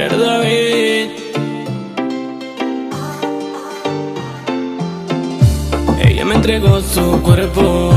Ger David. Ella me entregó su cuerpo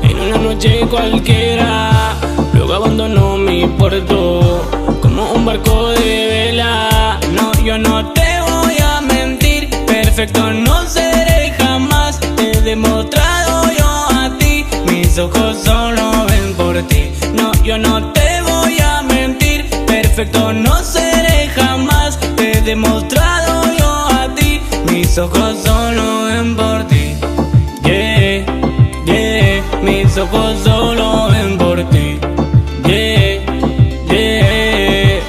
en una noche cualquiera, luego abandonó mi puerto como un barco de vela. No, yo no te voy a mentir, perfecto no seré jamás. Te he demostrado yo a ti, mis ojos solo ven por ti. No, yo no te voy a mentir, perfecto no seré jamás. Te he demostrado yo a ti, mis ojos solo ven por ti. Yeah, yeah, mis ojos solo ven por ti. Yeah, yeah.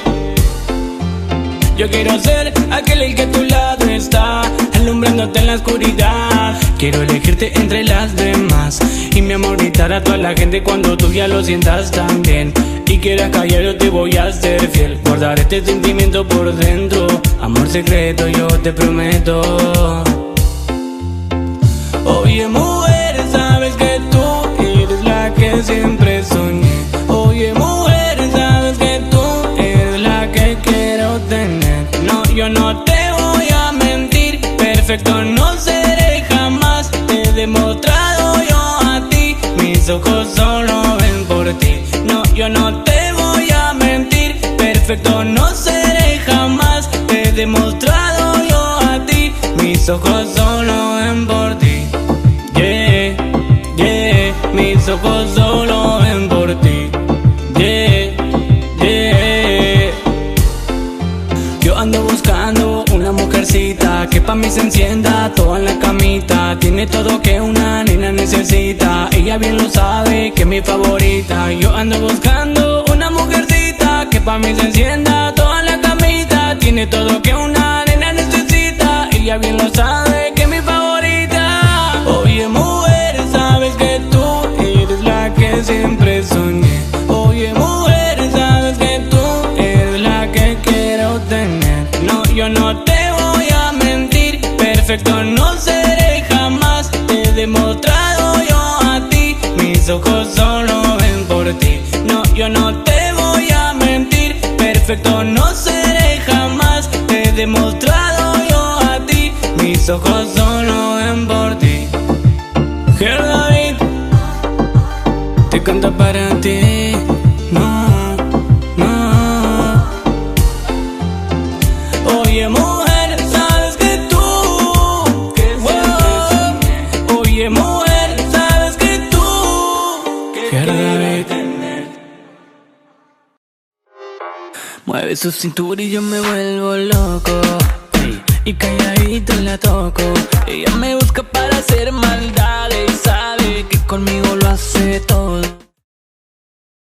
Yo quiero ser aquel el que a tu lado está, alumbrándote en la oscuridad. Quiero elegirte entre las demás y mi amor gritar a toda la gente cuando tú ya lo sientas también. Y quieras callar, yo te voy a ser fiel. Guardar este sentimiento por dentro, amor secreto yo te prometo. Oye mujer, sabes que tú eres la que siempre soñé. Oye mujer, sabes que tú eres la que quiero tener. No, yo no te voy a mentir, perfecto no seré jamás. Te he demostrado yo a ti, mis ojos solo ven por ti. No, yo no te voy a mentir, perfecto no seré jamás. Te he demostrado yo a ti, mis ojos solo ven por ti. Yeah, yeah, mis ojos solo ven por ti. Yeah, yeah. Yo ando buscando una mujercita que pa' mí se encienda toda en la camita. Tiene todo que una nena necesita, ella bien lo sabe que es mi favorita. Yo ando buscando una mujercita que pa' mí se encienda toda en la camita. Tiene todo que una nena necesita, ella bien lo sabe que es mi favorita. Oye mujer, sabes que tú eres la que siempre soñé. Oye mujer, sabes que tú eres la que quiero tener. No, yo no te voy a mentir, perfecto no seré jamás. Te he demostrado yo a ti, mis ojos solo ven por ti. No, yo no te voy a mentir, perfecto no seré jamás. Te he demostrado yo a ti, mis ojos solo ven por ti. Ger David te canta para ti. No, no. Oye mujer, sabes que tú wow. Oye mujer, sabes que tú Ger David. Mueve su cintura y yo me vuelvo loco, ey, y calladito la toco. Ella me busca para hacer maldades, sabe que conmigo